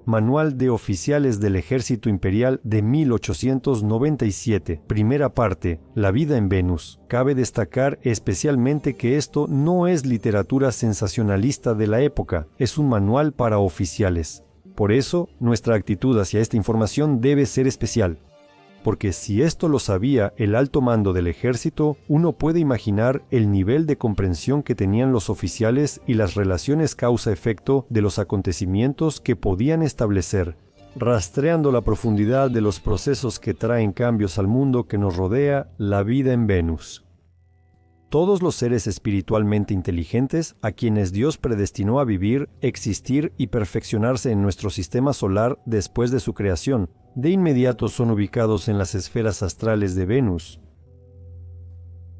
Manual de Oficiales del Ejército Imperial de 1897. Primera parte. La vida en Venus. Cabe destacar especialmente que esto no es literatura sensacionalista de la época, es un manual para oficiales. Por eso, nuestra actitud hacia esta información debe ser especial. Porque si esto lo sabía el alto mando del ejército, uno puede imaginar el nivel de comprensión que tenían los oficiales y las relaciones causa-efecto de los acontecimientos que podían establecer, rastreando la profundidad de los procesos que traen cambios al mundo que nos rodea, la vida en Venus. Todos los seres espiritualmente inteligentes a quienes Dios predestinó a vivir, existir y perfeccionarse en nuestro sistema solar después de su creación, de inmediato son ubicados en las esferas astrales de Venus.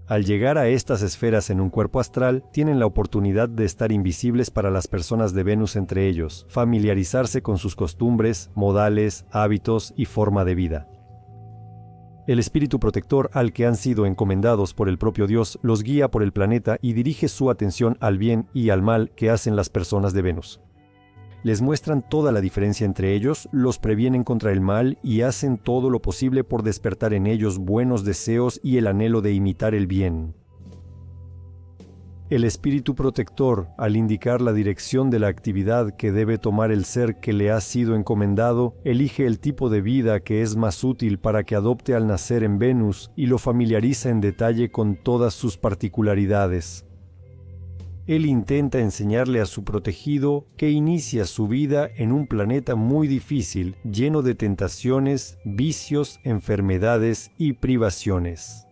Al llegar a estas esferas en un cuerpo astral, tienen la oportunidad de estar invisibles para las personas de Venus entre ellos, familiarizarse con sus costumbres, modales, hábitos y forma de vida. El espíritu protector al que han sido encomendados por el propio Dios los guía por el planeta y dirige su atención al bien y al mal que hacen las personas de Venus. Les muestran toda la diferencia entre ellos, los previenen contra el mal y hacen todo lo posible por despertar en ellos buenos deseos y el anhelo de imitar el bien. El espíritu protector, al indicar la dirección de la actividad que debe tomar el ser que le ha sido encomendado, elige el tipo de vida que es más útil para que adopte al nacer en Venus y lo familiariza en detalle con todas sus particularidades. Él intenta enseñarle a su protegido que inicia su vida en un planeta muy difícil, lleno de tentaciones, vicios, enfermedades y privaciones.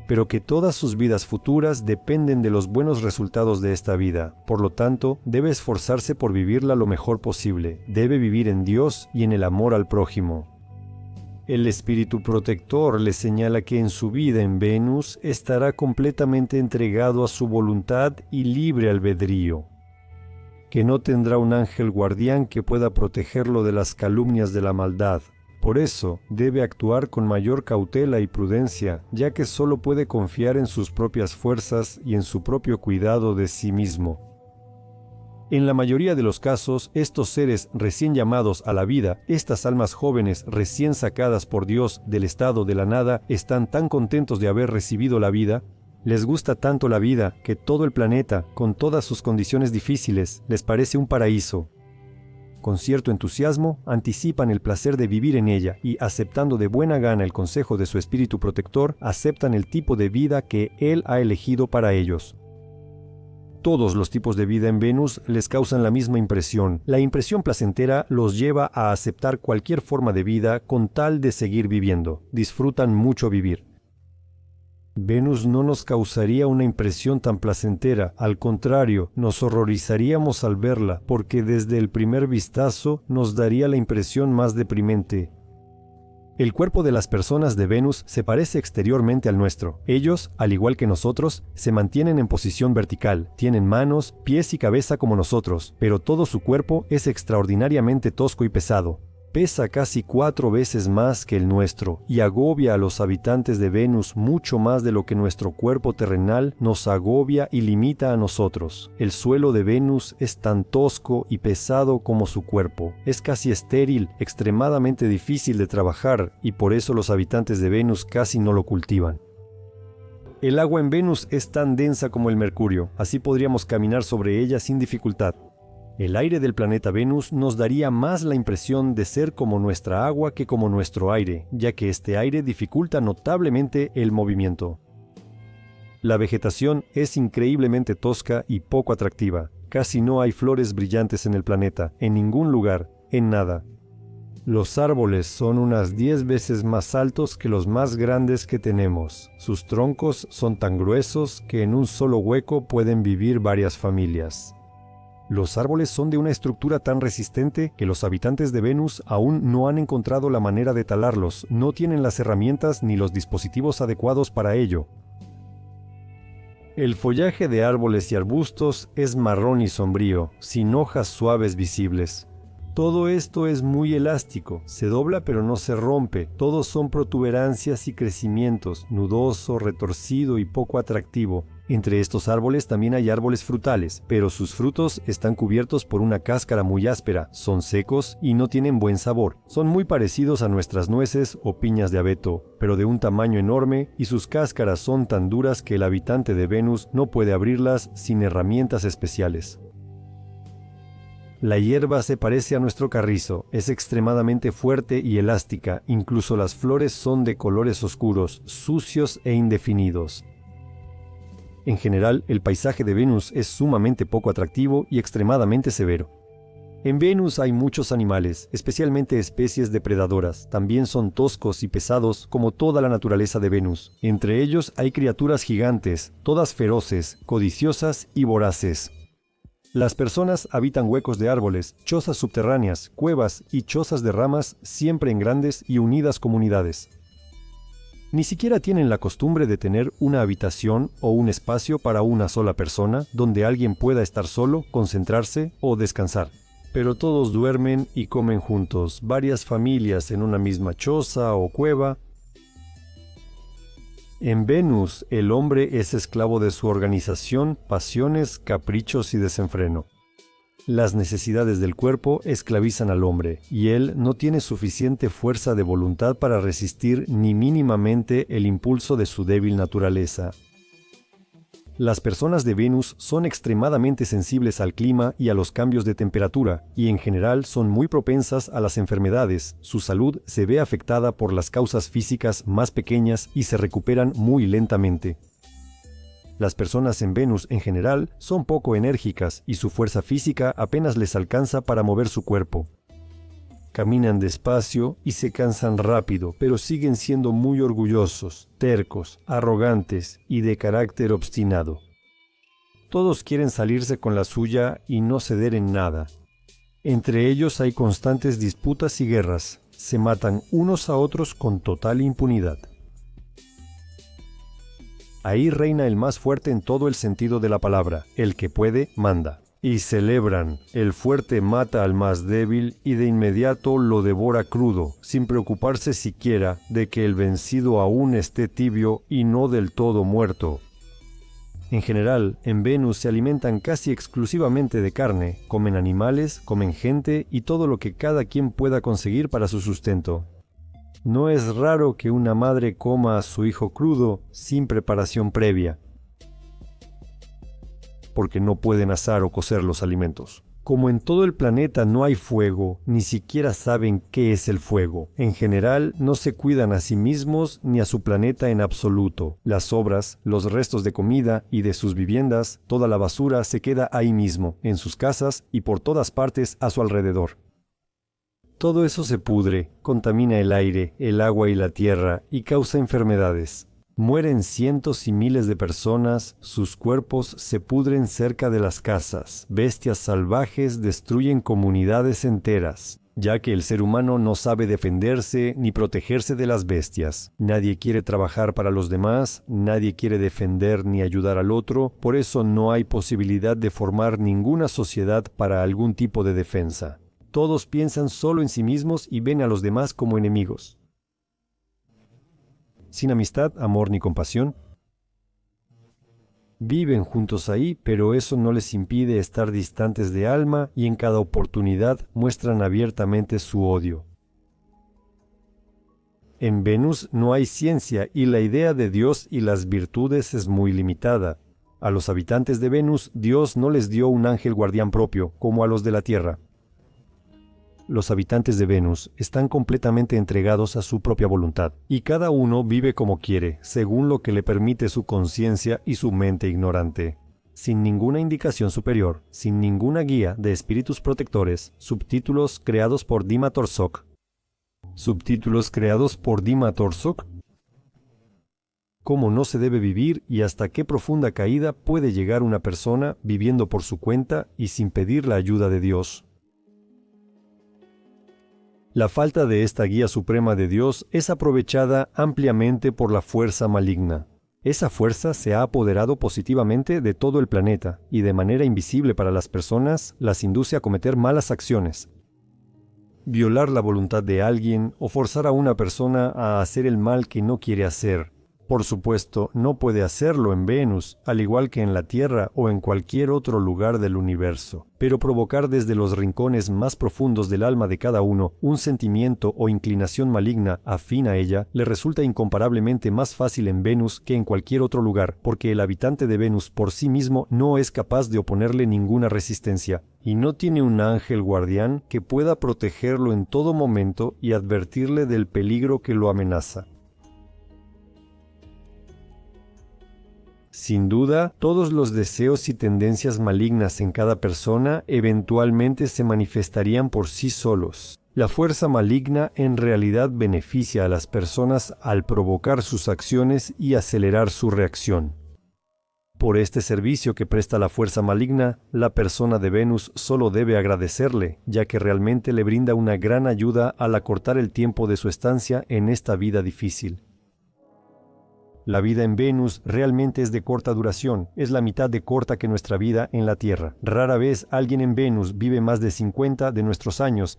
Pero que todas sus vidas futuras dependen de los buenos resultados de esta vida. Por lo tanto, debe esforzarse por vivirla lo mejor posible. Debe vivir en Dios y en el amor al prójimo. El espíritu protector le señala que en su vida en Venus estará completamente entregado a su voluntad y libre albedrío, que no tendrá un ángel guardián que pueda protegerlo de las calumnias de la maldad. Por eso, debe actuar con mayor cautela y prudencia, ya que solo puede confiar en sus propias fuerzas y en su propio cuidado de sí mismo. En la mayoría de los casos, estos seres recién llamados a la vida, estas almas jóvenes recién sacadas por Dios del estado de la nada, están tan contentos de haber recibido la vida, les gusta tanto la vida que todo el planeta, con todas sus condiciones difíciles, les parece un paraíso. Con cierto entusiasmo, anticipan el placer de vivir en ella y, aceptando de buena gana el consejo de su espíritu protector, aceptan el tipo de vida que él ha elegido para ellos. Todos los tipos de vida en Venus les causan la misma impresión. La impresión placentera los lleva a aceptar cualquier forma de vida con tal de seguir viviendo. Disfrutan mucho vivir. Venus no nos causaría una impresión tan placentera, al contrario, nos horrorizaríamos al verla, porque desde el primer vistazo nos daría la impresión más deprimente. El cuerpo de las personas de Venus se parece exteriormente al nuestro. Ellos, al igual que nosotros, se mantienen en posición vertical, tienen manos, pies y cabeza como nosotros, pero todo su cuerpo es extraordinariamente tosco y pesado. Pesa casi 4 veces más que el nuestro y agobia a los habitantes de Venus mucho más de lo que nuestro cuerpo terrenal nos agobia y limita a nosotros. El suelo de Venus es tan tosco y pesado como su cuerpo. Es casi estéril, extremadamente difícil de trabajar y por eso los habitantes de Venus casi no lo cultivan. El agua en Venus es tan densa como el mercurio, así podríamos caminar sobre ella sin dificultad. El aire del planeta Venus nos daría más la impresión de ser como nuestra agua que como nuestro aire, ya que este aire dificulta notablemente el movimiento. La vegetación es increíblemente tosca y poco atractiva. Casi no hay flores brillantes en el planeta, en ningún lugar, en nada. Los árboles son unas 10 veces más altos que los más grandes que tenemos. Sus troncos son tan gruesos que en un solo hueco pueden vivir varias familias. Los árboles son de una estructura tan resistente que los habitantes de Venus aún no han encontrado la manera de talarlos, no tienen las herramientas ni los dispositivos adecuados para ello. El follaje de árboles y arbustos es marrón y sombrío, sin hojas suaves visibles. Todo esto es muy elástico, se dobla pero no se rompe, todos son protuberancias y crecimientos, nudoso, retorcido y poco atractivo. Entre estos árboles también hay árboles frutales, pero sus frutos están cubiertos por una cáscara muy áspera, son secos y no tienen buen sabor. Son muy parecidos a nuestras nueces o piñas de abeto, pero de un tamaño enorme y sus cáscaras son tan duras que el habitante de Venus no puede abrirlas sin herramientas especiales. La hierba se parece a nuestro carrizo, es extremadamente fuerte y elástica, incluso las flores son de colores oscuros, sucios e indefinidos. En general, el paisaje de Venus es sumamente poco atractivo y extremadamente severo. En Venus hay muchos animales, especialmente especies depredadoras, también son toscos y pesados como toda la naturaleza de Venus. Entre ellos hay criaturas gigantes, todas feroces, codiciosas y voraces. Las personas habitan huecos de árboles, chozas subterráneas, cuevas y chozas de ramas, siempre en grandes y unidas comunidades. Ni siquiera tienen la costumbre de tener una habitación o un espacio para una sola persona donde alguien pueda estar solo, concentrarse o descansar. Pero todos duermen y comen juntos, varias familias en una misma choza o cueva. En Venus, el hombre es esclavo de su organización, pasiones, caprichos y desenfreno. Las necesidades del cuerpo esclavizan al hombre, y él no tiene suficiente fuerza de voluntad para resistir ni mínimamente el impulso de su débil naturaleza. Las personas de Venus son extremadamente sensibles al clima y a los cambios de temperatura, y en general son muy propensas a las enfermedades. Su salud se ve afectada por las causas físicas más pequeñas y se recuperan muy lentamente. Las personas en Venus en general son poco enérgicas y su fuerza física apenas les alcanza para mover su cuerpo. Caminan despacio y se cansan rápido, pero siguen siendo muy orgullosos, tercos, arrogantes y de carácter obstinado. Todos quieren salirse con la suya y no ceder en nada. Entre ellos hay constantes disputas y guerras. Se matan unos a otros con total impunidad. Ahí reina el más fuerte en todo el sentido de la palabra, el que puede, manda. Y celebran, el fuerte mata al más débil y de inmediato lo devora crudo, sin preocuparse siquiera de que el vencido aún esté tibio y no del todo muerto. En general, en Venus se alimentan casi exclusivamente de carne, comen animales, comen gente y todo lo que cada quien pueda conseguir para su sustento. No es raro que una madre coma a su hijo crudo sin preparación previa, porque no pueden asar o cocer los alimentos. Como en todo el planeta no hay fuego, ni siquiera saben qué es el fuego. En general, no se cuidan a sí mismos ni a su planeta en absoluto. Las sobras, los restos de comida y de sus viviendas, toda la basura se queda ahí mismo, en sus casas y por todas partes a su alrededor. Todo eso se pudre, contamina el aire, el agua y la tierra y causa enfermedades. Mueren cientos y miles de personas, sus cuerpos se pudren cerca de las casas, bestias salvajes destruyen comunidades enteras, ya que el ser humano no sabe defenderse ni protegerse de las bestias. Nadie quiere trabajar para los demás, nadie quiere defender ni ayudar al otro, por eso no hay posibilidad de formar ninguna sociedad para algún tipo de defensa. Todos piensan solo en sí mismos y ven a los demás como enemigos. Sin amistad, amor ni compasión. Viven juntos ahí, pero eso no les impide estar distantes de alma y en cada oportunidad muestran abiertamente su odio. En Venus no hay ciencia y la idea de Dios y las virtudes es muy limitada. A los habitantes de Venus, Dios no les dio un ángel guardián propio, como a los de la Tierra. Los habitantes de Venus están completamente entregados a su propia voluntad, y cada uno vive como quiere, según lo que le permite su conciencia y su mente ignorante. Sin ninguna indicación superior, sin ninguna guía de espíritus protectores, subtítulos creados por Dima Torsok. ¿Subtítulos creados por Dima Torsok? ¿Cómo no se debe vivir y hasta qué profunda caída puede llegar una persona viviendo por su cuenta y sin pedir la ayuda de Dios? La falta de esta guía suprema de Dios es aprovechada ampliamente por la fuerza maligna. Esa fuerza se ha apoderado positivamente de todo el planeta y de manera invisible para las personas las induce a cometer malas acciones. violar la voluntad de alguien o forzar a una persona a hacer el mal que no quiere hacer. Por supuesto, no puede hacerlo en Venus, al igual que en la Tierra o en cualquier otro lugar del universo, pero provocar desde los rincones más profundos del alma de cada uno un sentimiento o inclinación maligna afín a ella le resulta incomparablemente más fácil en Venus que en cualquier otro lugar, porque el habitante de Venus por sí mismo no es capaz de oponerle ninguna resistencia, y no tiene un ángel guardián que pueda protegerlo en todo momento y advertirle del peligro que lo amenaza. Sin duda, todos los deseos y tendencias malignas en cada persona eventualmente se manifestarían por sí solos. La fuerza maligna en realidad beneficia a las personas al provocar sus acciones y acelerar su reacción. Por este servicio que presta la fuerza maligna, la persona de Venus solo debe agradecerle, ya que realmente le brinda una gran ayuda al acortar el tiempo de su estancia en esta vida difícil. La vida en Venus realmente es de corta duración, es la mitad de corta que nuestra vida en la Tierra. Rara vez alguien en Venus vive más de 50 de nuestros años.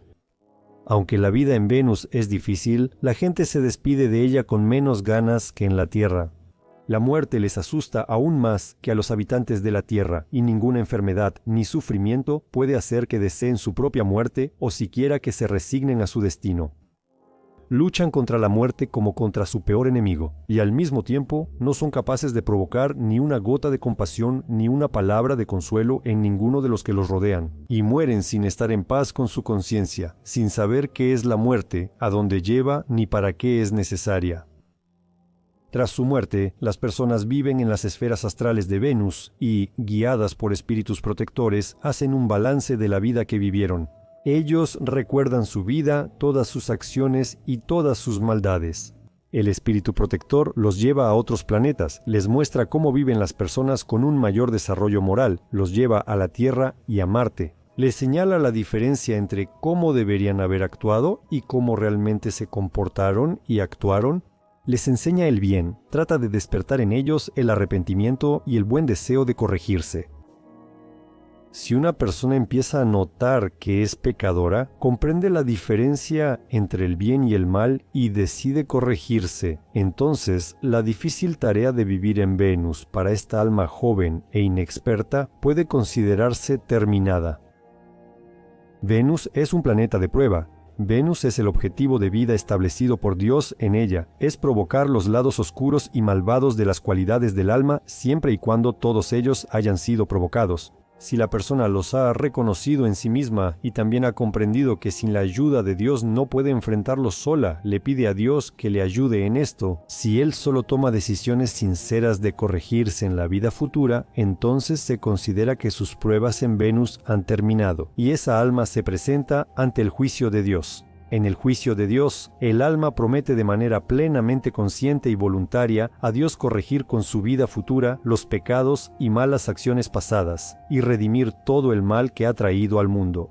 Aunque la vida en Venus es difícil, la gente se despide de ella con menos ganas que en la Tierra. La muerte les asusta aún más que a los habitantes de la Tierra, y ninguna enfermedad ni sufrimiento puede hacer que deseen su propia muerte o siquiera que se resignen a su destino. Luchan contra la muerte como contra su peor enemigo, y al mismo tiempo no son capaces de provocar ni una gota de compasión ni una palabra de consuelo en ninguno de los que los rodean, y mueren sin estar en paz con su conciencia, sin saber qué es la muerte, a dónde lleva ni para qué es necesaria. Tras su muerte, las personas viven en las esferas astrales de Venus y, guiadas por espíritus protectores, hacen un balance de la vida que vivieron. Ellos recuerdan su vida, todas sus acciones y todas sus maldades. El espíritu protector los lleva a otros planetas, les muestra cómo viven las personas con un mayor desarrollo moral, los lleva a la Tierra y a Marte. Les señala la diferencia entre cómo deberían haber actuado y cómo realmente se comportaron y actuaron. Les enseña el bien, trata de despertar en ellos el arrepentimiento y el buen deseo de corregirse. Si una persona empieza a notar que es pecadora, comprende la diferencia entre el bien y el mal y decide corregirse, entonces la difícil tarea de vivir en Venus para esta alma joven e inexperta puede considerarse terminada. Venus es un planeta de prueba. Venus es el objetivo de vida establecido por Dios en ella, es provocar los lados oscuros y malvados de las cualidades del alma siempre y cuando todos ellos hayan sido provocados. Si la persona los ha reconocido en sí misma y también ha comprendido que sin la ayuda de Dios no puede enfrentarlos sola, le pide a Dios que le ayude en esto. Si él solo toma decisiones sinceras de corregirse en la vida futura, entonces se considera que sus pruebas en Venus han terminado y esa alma se presenta ante el juicio de Dios. En el juicio de Dios, el alma promete de manera plenamente consciente y voluntaria a Dios corregir con su vida futura los pecados y malas acciones pasadas, y redimir todo el mal que ha traído al mundo.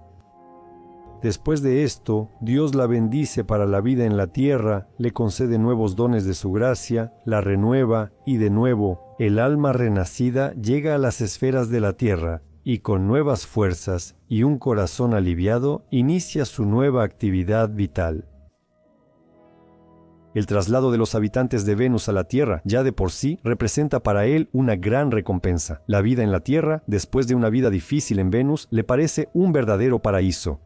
Después de esto, Dios la bendice para la vida en la tierra, le concede nuevos dones de su gracia, la renueva y de nuevo, el alma renacida llega a las esferas de la tierra, y con nuevas fuerzas y un corazón aliviado, inicia su nueva actividad vital. El traslado de los habitantes de Venus a la Tierra ya de por sí representa para él una gran recompensa. La vida en la Tierra, después de una vida difícil en Venus, le parece un verdadero paraíso.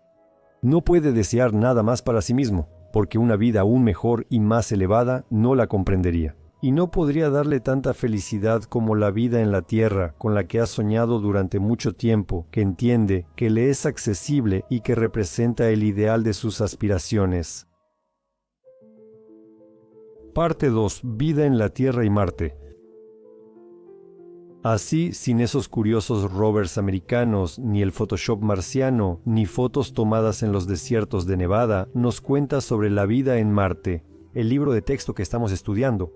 No puede desear nada más para sí mismo, porque una vida aún mejor y más elevada no la comprendería. Y no podría darle tanta felicidad como la vida en la tierra, con la que ha soñado durante mucho tiempo, que entiende, que le es accesible y que representa el ideal de sus aspiraciones. Parte 2. Vida en la Tierra y Marte. Así, sin esos curiosos rovers americanos, ni el Photoshop marciano, ni fotos tomadas en los desiertos de Nevada, nos cuenta sobre la vida en Marte, el libro de texto que estamos estudiando.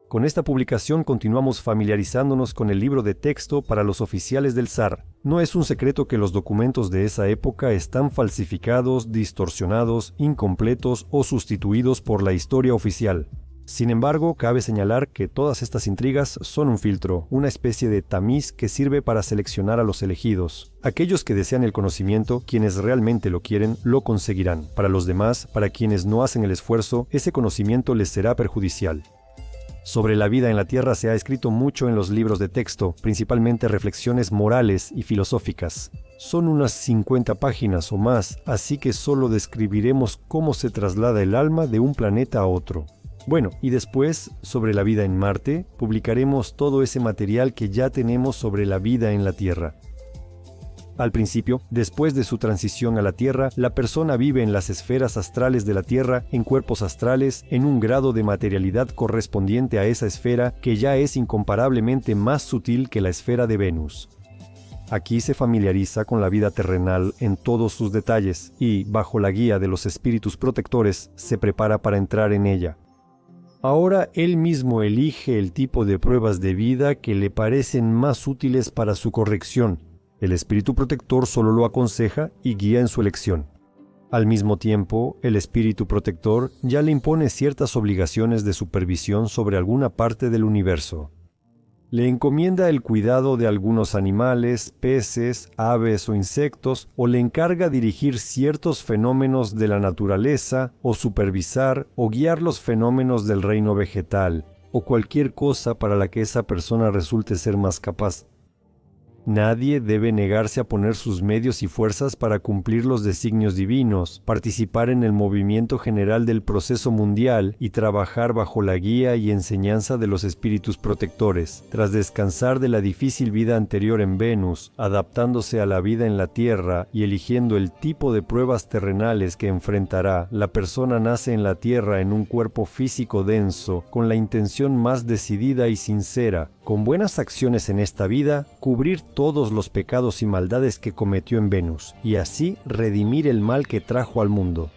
Con esta publicación continuamos familiarizándonos con el libro de texto para los oficiales del zar. No es un secreto que los documentos de esa época están falsificados, distorsionados, incompletos o sustituidos por la historia oficial. Sin embargo, cabe señalar que todas estas intrigas son un filtro, una especie de tamiz que sirve para seleccionar a los elegidos. Aquellos que desean el conocimiento, quienes realmente lo quieren, lo conseguirán. Para los demás, para quienes no hacen el esfuerzo, ese conocimiento les será perjudicial. Sobre la vida en la Tierra se ha escrito mucho en los libros de texto, principalmente reflexiones morales y filosóficas. Son unas 50 páginas o más, así que solo describiremos cómo se traslada el alma de un planeta a otro. Bueno, y después, sobre la vida en Marte, publicaremos todo ese material que ya tenemos sobre la vida en la Tierra. Al principio, después de su transición a la Tierra, la persona vive en las esferas astrales de la Tierra, en cuerpos astrales, en un grado de materialidad correspondiente a esa esfera que ya es incomparablemente más sutil que la esfera de Venus. Aquí se familiariza con la vida terrenal en todos sus detalles y, bajo la guía de los espíritus protectores, se prepara para entrar en ella. Ahora él mismo elige el tipo de pruebas de vida que le parecen más útiles para su corrección. El espíritu protector solo lo aconseja y guía en su elección. Al mismo tiempo, el espíritu protector ya le impone ciertas obligaciones de supervisión sobre alguna parte del universo. Le encomienda el cuidado de algunos animales, peces, aves o insectos, o le encarga dirigir ciertos fenómenos de la naturaleza, o supervisar o guiar los fenómenos del reino vegetal, o cualquier cosa para la que esa persona resulte ser más capaz. Nadie debe negarse a poner sus medios y fuerzas para cumplir los designios divinos, participar en el movimiento general del proceso mundial y trabajar bajo la guía y enseñanza de los espíritus protectores. Tras descansar de la difícil vida anterior en Venus, adaptándose a la vida en la Tierra y eligiendo el tipo de pruebas terrenales que enfrentará, la persona nace en la Tierra en un cuerpo físico denso, con la intención más decidida y sincera, con buenas acciones en esta vida, cubrir todos los pecados y maldades que cometió en Venus, y así redimir el mal que trajo al mundo.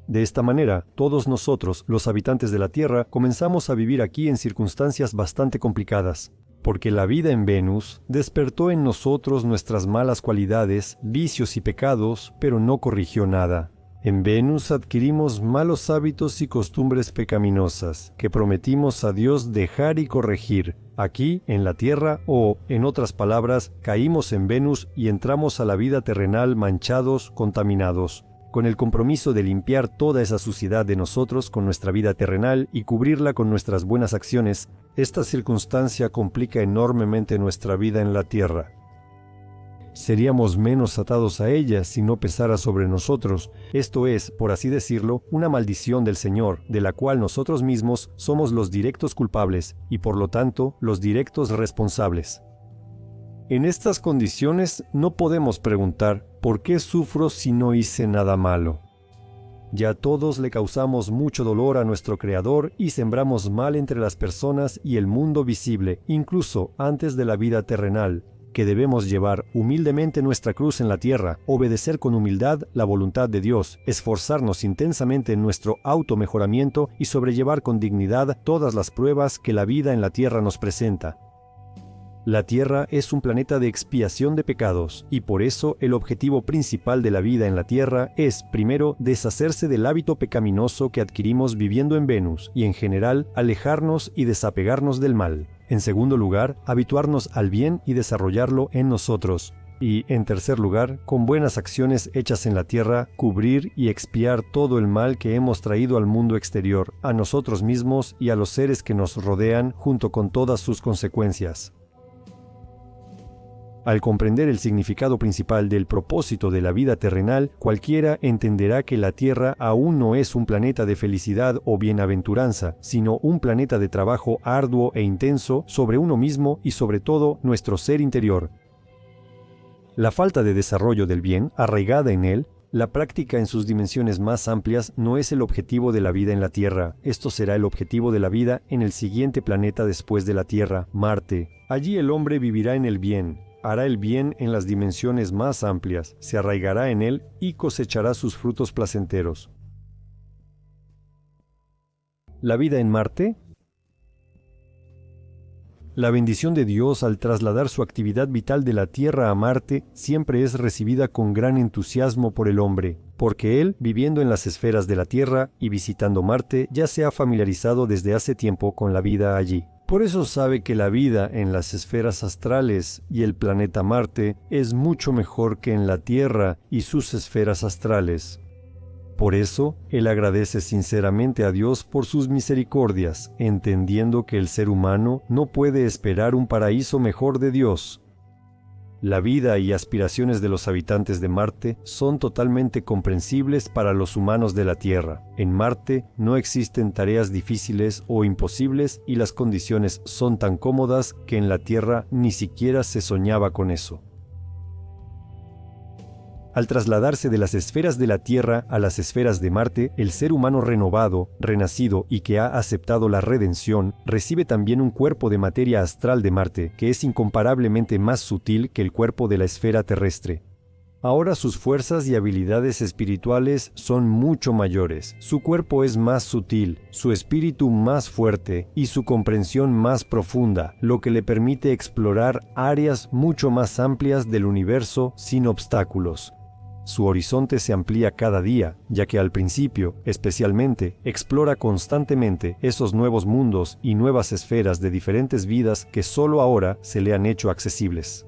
De esta manera, todos nosotros, los habitantes de la Tierra, comenzamos a vivir aquí en circunstancias bastante complicadas, porque la vida en Venus despertó en nosotros nuestras malas cualidades, vicios y pecados, pero no corrigió nada. En Venus adquirimos malos hábitos y costumbres pecaminosas, que prometimos a Dios dejar y corregir. Aquí, en la Tierra, o, en otras palabras, caímos en Venus y entramos a la vida terrenal manchados, contaminados, con el compromiso de limpiar toda esa suciedad de nosotros con nuestra vida terrenal y cubrirla con nuestras buenas acciones. Esta circunstancia complica enormemente nuestra vida en la Tierra. Seríamos menos atados a ella si no pesara sobre nosotros. Esto es, por así decirlo, una maldición del Señor, de la cual nosotros mismos somos los directos culpables y por lo tanto los directos responsables. En estas condiciones no podemos preguntar ¿por qué sufro si no hice nada malo? Ya todos le causamos mucho dolor a nuestro Creador y sembramos mal entre las personas y el mundo visible, incluso antes de la vida terrenal, que debemos llevar humildemente nuestra cruz en la tierra, obedecer con humildad la voluntad de Dios, esforzarnos intensamente en nuestro automejoramiento y sobrellevar con dignidad todas las pruebas que la vida en la tierra nos presenta. La Tierra es un planeta de expiación de pecados, y por eso el objetivo principal de la vida en la Tierra es, primero, deshacerse del hábito pecaminoso que adquirimos viviendo en Venus, y en general, alejarnos y desapegarnos del mal. En segundo lugar, habituarnos al bien y desarrollarlo en nosotros. Y, en tercer lugar, con buenas acciones hechas en la Tierra, cubrir y expiar todo el mal que hemos traído al mundo exterior, a nosotros mismos y a los seres que nos rodean, junto con todas sus consecuencias. Al comprender el significado principal del propósito de la vida terrenal, cualquiera entenderá que la Tierra aún no es un planeta de felicidad o bienaventuranza, sino un planeta de trabajo arduo e intenso sobre uno mismo y sobre todo nuestro ser interior. La falta de desarrollo del bien, arraigada en él, la práctica en sus dimensiones más amplias no es el objetivo de la vida en la Tierra. Esto será el objetivo de la vida en el siguiente planeta después de la Tierra, Marte. Allí el hombre vivirá en el bien. Hará el bien en las dimensiones más amplias, se arraigará en él y cosechará sus frutos placenteros. ¿La vida en Marte? La bendición de Dios al trasladar su actividad vital de la Tierra a Marte siempre es recibida con gran entusiasmo por el hombre. porque él, viviendo en las esferas de la Tierra y visitando Marte, ya se ha familiarizado desde hace tiempo con la vida allí. Por eso sabe que la vida en las esferas astrales y el planeta Marte es mucho mejor que en la Tierra y sus esferas astrales. Por eso, él agradece sinceramente a Dios por sus misericordias, entendiendo que el ser humano no puede esperar un paraíso mejor de Dios. La vida y aspiraciones de los habitantes de Marte son totalmente comprensibles para los humanos de la Tierra. En Marte no existen tareas difíciles o imposibles y las condiciones son tan cómodas que en la Tierra ni siquiera se soñaba con eso. Al trasladarse de las esferas de la Tierra a las esferas de Marte, el ser humano renovado, renacido y que ha aceptado la redención, recibe también un cuerpo de materia astral de Marte, que es incomparablemente más sutil que el cuerpo de la esfera terrestre. Ahora sus fuerzas y habilidades espirituales son mucho mayores, su cuerpo es más sutil, su espíritu más fuerte y su comprensión más profunda, lo que le permite explorar áreas mucho más amplias del universo sin obstáculos. Su horizonte se amplía cada día, ya que al principio, especialmente, explora constantemente esos nuevos mundos y nuevas esferas de diferentes vidas que solo ahora se le han hecho accesibles.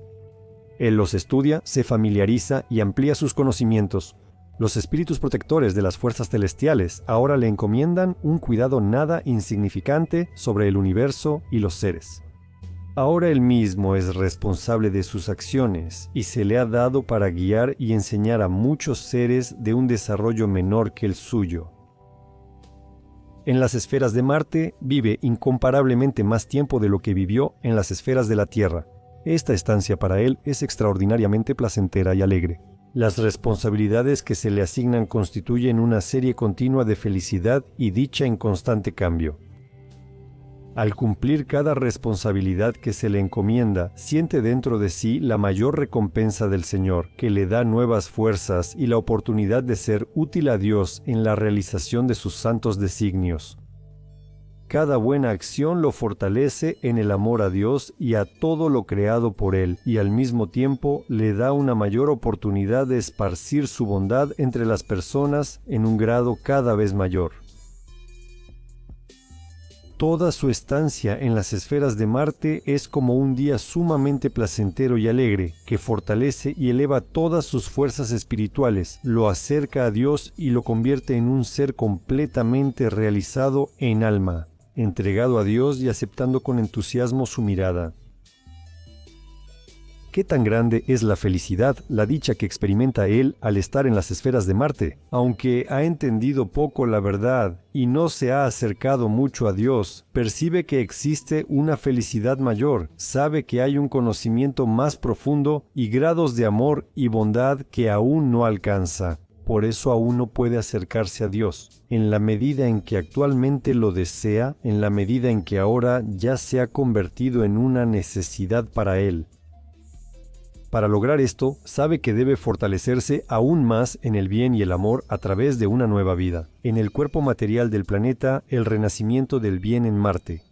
Él los estudia, se familiariza y amplía sus conocimientos. Los espíritus protectores de las fuerzas celestiales ahora le encomiendan un cuidado nada insignificante sobre el universo y los seres. Ahora él mismo es responsable de sus acciones y se le ha dado para guiar y enseñar a muchos seres de un desarrollo menor que el suyo. En las esferas de Marte vive incomparablemente más tiempo de lo que vivió en las esferas de la Tierra. Esta estancia para él es extraordinariamente placentera y alegre. Las responsabilidades que se le asignan constituyen una serie continua de felicidad y dicha en constante cambio. Al cumplir cada responsabilidad que se le encomienda, siente dentro de sí la mayor recompensa del Señor, que le da nuevas fuerzas y la oportunidad de ser útil a Dios en la realización de sus santos designios. Cada buena acción lo fortalece en el amor a Dios y a todo lo creado por Él, y al mismo tiempo le da una mayor oportunidad de esparcir su bondad entre las personas en un grado cada vez mayor. Toda su estancia en las esferas de Marte es como un día sumamente placentero y alegre, que fortalece y eleva todas sus fuerzas espirituales, lo acerca a Dios y lo convierte en un ser completamente realizado en alma, entregado a Dios y aceptando con entusiasmo su mirada. ¿Qué tan grande es la felicidad, la dicha que experimenta él al estar en las esferas de Marte? Aunque ha entendido poco la verdad y no se ha acercado mucho a Dios, percibe que existe una felicidad mayor, sabe que hay un conocimiento más profundo y grados de amor y bondad que aún no alcanza. Por eso aún no puede acercarse a Dios. En la medida en que actualmente lo desea, en la medida en que ahora ya se ha convertido en una necesidad para él. Para lograr esto, sabe que debe fortalecerse aún más en el bien y el amor a través de una nueva vida. En el cuerpo material del planeta, el renacimiento del bien en Marte.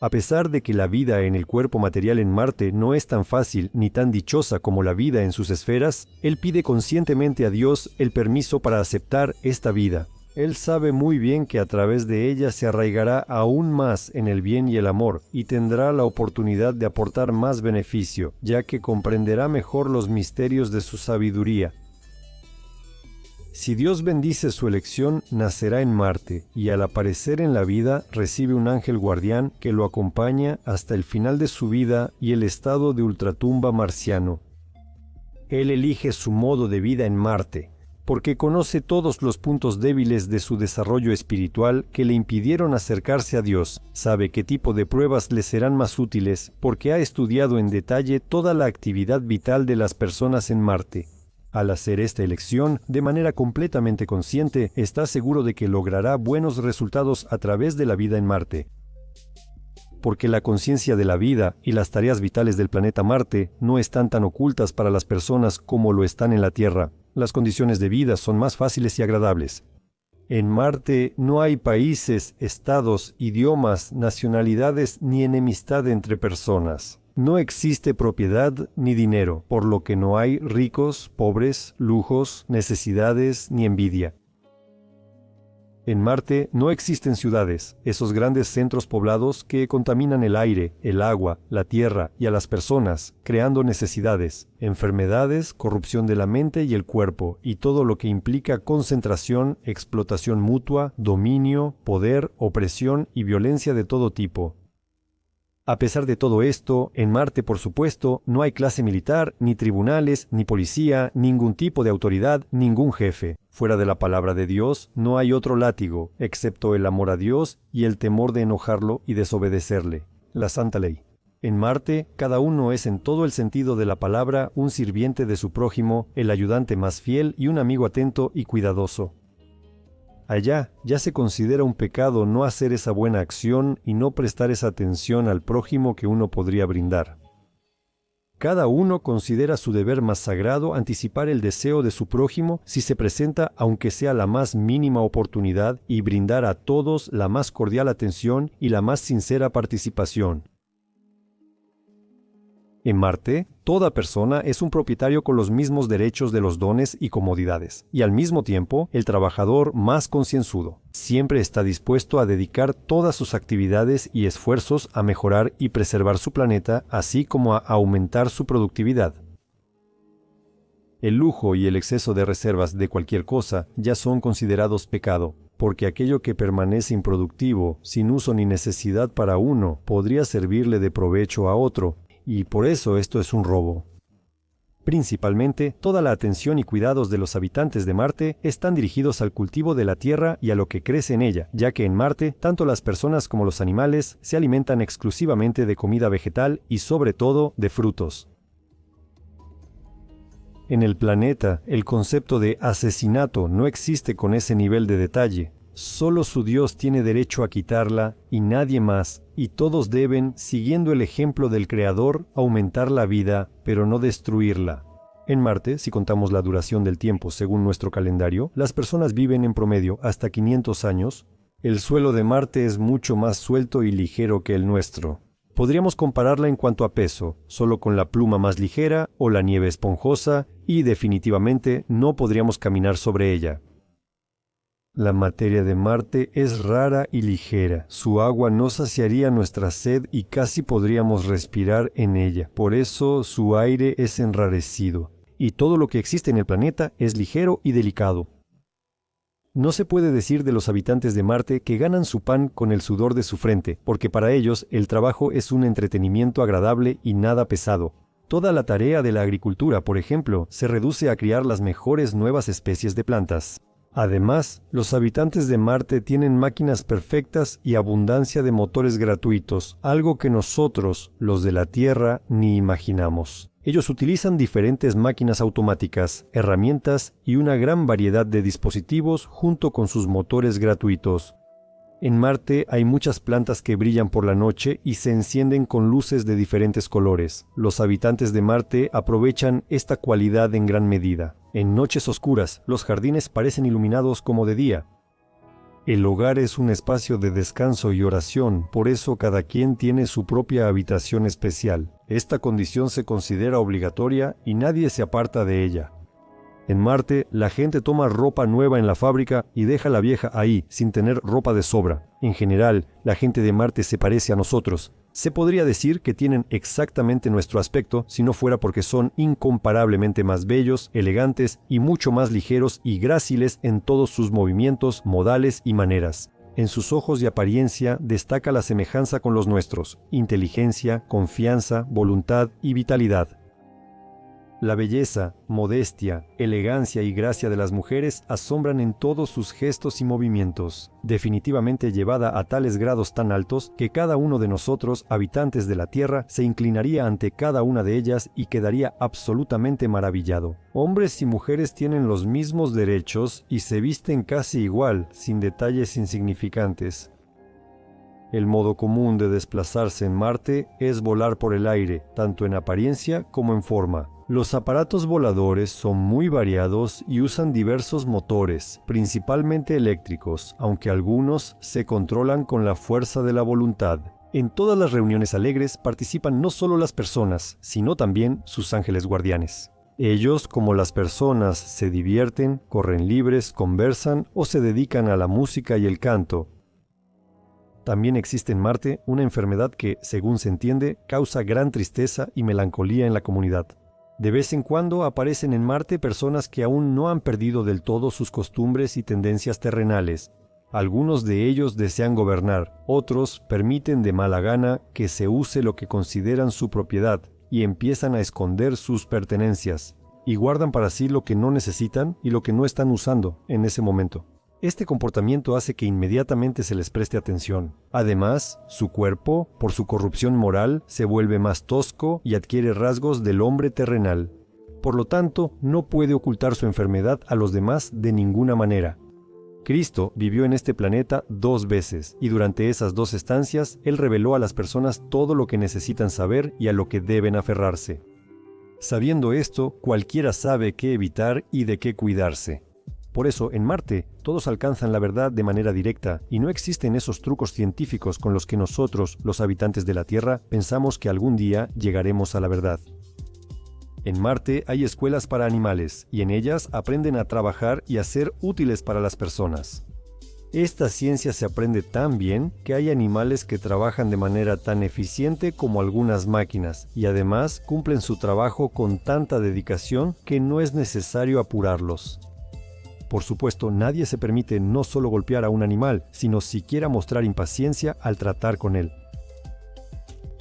A pesar de que la vida en el cuerpo material en Marte no es tan fácil ni tan dichosa como la vida en sus esferas, él pide conscientemente a Dios el permiso para aceptar esta vida. Él sabe muy bien que a través de ella se arraigará aún más en el bien y el amor, y tendrá la oportunidad de aportar más beneficio, ya que comprenderá mejor los misterios de su sabiduría. Si Dios bendice su elección, nacerá en Marte, y al aparecer en la vida recibe un ángel guardián que lo acompaña hasta el final de su vida y el estado de ultratumba marciano. Él elige su modo de vida en Marte, porque conoce todos los puntos débiles de su desarrollo espiritual que le impidieron acercarse a Dios, sabe qué tipo de pruebas le serán más útiles, porque ha estudiado en detalle toda la actividad vital de las personas en Marte. Al hacer esta elección, de manera completamente consciente, está seguro de que logrará buenos resultados a través de la vida en Marte. Porque la conciencia de la vida y las tareas vitales del planeta Marte no están tan ocultas para las personas como lo están en la Tierra. Las condiciones de vida son más fáciles y agradables. En Marte no hay países, estados, idiomas, nacionalidades ni enemistad entre personas. No existe propiedad ni dinero, por lo que no hay ricos, pobres, lujos, necesidades ni envidia. En Marte no existen ciudades, esos grandes centros poblados que contaminan el aire, el agua, la tierra y a las personas, creando necesidades, enfermedades, corrupción de la mente y el cuerpo, y todo lo que implica concentración, explotación mutua, dominio, poder, opresión y violencia de todo tipo. A pesar de todo esto, en Marte, por supuesto, no hay clase militar, ni tribunales, ni policía, ningún tipo de autoridad, ningún jefe. Fuera de la palabra de Dios, no hay otro látigo, excepto el amor a Dios y el temor de enojarlo y desobedecerle, la santa ley. En Marte, cada uno es en todo el sentido de la palabra un sirviente de su prójimo, el ayudante más fiel y un amigo atento y cuidadoso. Allá ya se considera un pecado no hacer esa buena acción y no prestar esa atención al prójimo que uno podría brindar. Cada uno considera su deber más sagrado anticipar el deseo de su prójimo si se presenta aunque sea la más mínima oportunidad y brindar a todos la más cordial atención y la más sincera participación. En Marte, toda persona es un propietario con los mismos derechos de los dones y comodidades, y al mismo tiempo el trabajador más concienzudo. Siempre está dispuesto a dedicar todas sus actividades y esfuerzos a mejorar y preservar su planeta, así como a aumentar su productividad. El lujo y el exceso de reservas de cualquier cosa ya son considerados pecado, porque aquello que permanece improductivo, sin uso ni necesidad para uno, podría servirle de provecho a otro, y por eso esto es un robo. Principalmente, toda la atención y cuidados de los habitantes de Marte están dirigidos al cultivo de la Tierra y a lo que crece en ella, ya que en Marte, tanto las personas como los animales se alimentan exclusivamente de comida vegetal y sobre todo de frutos. En el planeta, el concepto de asesinato no existe con ese nivel de detalle. Solo su Dios tiene derecho a quitarla y nadie más, y todos deben, siguiendo el ejemplo del Creador, aumentar la vida, pero no destruirla. En Marte, si contamos la duración del tiempo según nuestro calendario, las personas viven en promedio hasta 500 años. El suelo de Marte es mucho más suelto y ligero que el nuestro. Podríamos compararla en cuanto a peso, solo con la pluma más ligera o la nieve esponjosa, y definitivamente no podríamos caminar sobre ella. La materia de Marte es rara y ligera. Su agua no saciaría nuestra sed y casi podríamos respirar en ella. Por eso su aire es enrarecido. Y todo lo que existe en el planeta es ligero y delicado. No se puede decir de los habitantes de Marte que ganan su pan con el sudor de su frente, porque para ellos el trabajo es un entretenimiento agradable y nada pesado. Toda la tarea de la agricultura, por ejemplo, se reduce a criar las mejores nuevas especies de plantas. Además, los habitantes de Marte tienen máquinas perfectas y abundancia de motores gratuitos, algo que nosotros, los de la Tierra, ni imaginamos. Ellos utilizan diferentes máquinas automáticas, herramientas y una gran variedad de dispositivos junto con sus motores gratuitos. En Marte hay muchas plantas que brillan por la noche y se encienden con luces de diferentes colores. Los habitantes de Marte aprovechan esta cualidad en gran medida. En noches oscuras, los jardines parecen iluminados como de día. El hogar es un espacio de descanso y oración, por eso cada quien tiene su propia habitación especial. Esta condición se considera obligatoria y nadie se aparta de ella. En Marte, la gente toma ropa nueva en la fábrica y deja la vieja ahí, sin tener ropa de sobra. En general, la gente de Marte se parece a nosotros. Se podría decir que tienen exactamente nuestro aspecto si no fuera porque son incomparablemente más bellos, elegantes y mucho más ligeros y gráciles en todos sus movimientos, modales y maneras. En sus ojos y apariencia destaca la semejanza con los nuestros: inteligencia, confianza, voluntad y vitalidad. La belleza, modestia, elegancia y gracia de las mujeres asombran en todos sus gestos y movimientos, definitivamente llevada a tales grados tan altos que cada uno de nosotros, habitantes de la Tierra, se inclinaría ante cada una de ellas y quedaría absolutamente maravillado. Hombres y mujeres tienen los mismos derechos y se visten casi igual, sin detalles insignificantes. El modo común de desplazarse en Marte es volar por el aire, tanto en apariencia como en forma. Los aparatos voladores son muy variados y usan diversos motores, principalmente eléctricos, aunque algunos se controlan con la fuerza de la voluntad. En todas las reuniones alegres participan no solo las personas, sino también sus ángeles guardianes. Ellos, como las personas, se divierten, corren libres, conversan o se dedican a la música y el canto. También existe en Marte una enfermedad que, según se entiende, causa gran tristeza y melancolía en la comunidad. De vez en cuando aparecen en Marte personas que aún no han perdido del todo sus costumbres y tendencias terrenales. Algunos de ellos desean gobernar, otros permiten de mala gana que se use lo que consideran su propiedad y empiezan a esconder sus pertenencias, y guardan para sí lo que no necesitan y lo que no están usando en ese momento. Este comportamiento hace que inmediatamente se les preste atención. Además, su cuerpo, por su corrupción moral, se vuelve más tosco y adquiere rasgos del hombre terrenal. Por lo tanto, no puede ocultar su enfermedad a los demás de ninguna manera. Cristo vivió en este planeta 2 veces, y durante esas 2 estancias, Él reveló a las personas todo lo que necesitan saber y a lo que deben aferrarse. Sabiendo esto, cualquiera sabe qué evitar y de qué cuidarse. Por eso, en Marte, todos alcanzan la verdad de manera directa, y no existen esos trucos científicos con los que nosotros, los habitantes de la Tierra, pensamos que algún día llegaremos a la verdad. En Marte hay escuelas para animales, y en ellas aprenden a trabajar y a ser útiles para las personas. Esta ciencia se aprende tan bien que hay animales que trabajan de manera tan eficiente como algunas máquinas, y además cumplen su trabajo con tanta dedicación que no es necesario apurarlos. Por supuesto, nadie se permite no solo golpear a un animal, sino siquiera mostrar impaciencia al tratar con él.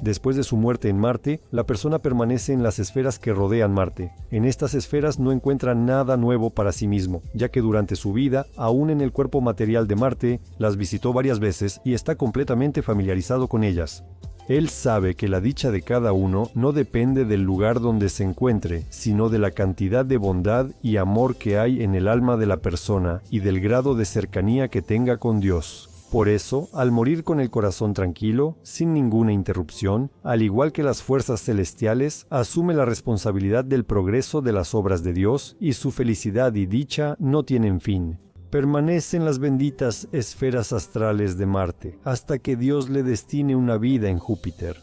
Después de su muerte en Marte, la persona permanece en las esferas que rodean Marte. En estas esferas no encuentra nada nuevo para sí mismo, ya que durante su vida, aún en el cuerpo material de Marte, las visitó varias veces y está completamente familiarizado con ellas. Él sabe que la dicha de cada uno no depende del lugar donde se encuentre, sino de la cantidad de bondad y amor que hay en el alma de la persona y del grado de cercanía que tenga con Dios. Por eso, al morir con el corazón tranquilo, sin ninguna interrupción, al igual que las fuerzas celestiales, asume la responsabilidad del progreso de las obras de Dios y su felicidad y dicha no tienen fin. Permanece en las benditas esferas astrales de Marte hasta que Dios le destine una vida en Júpiter.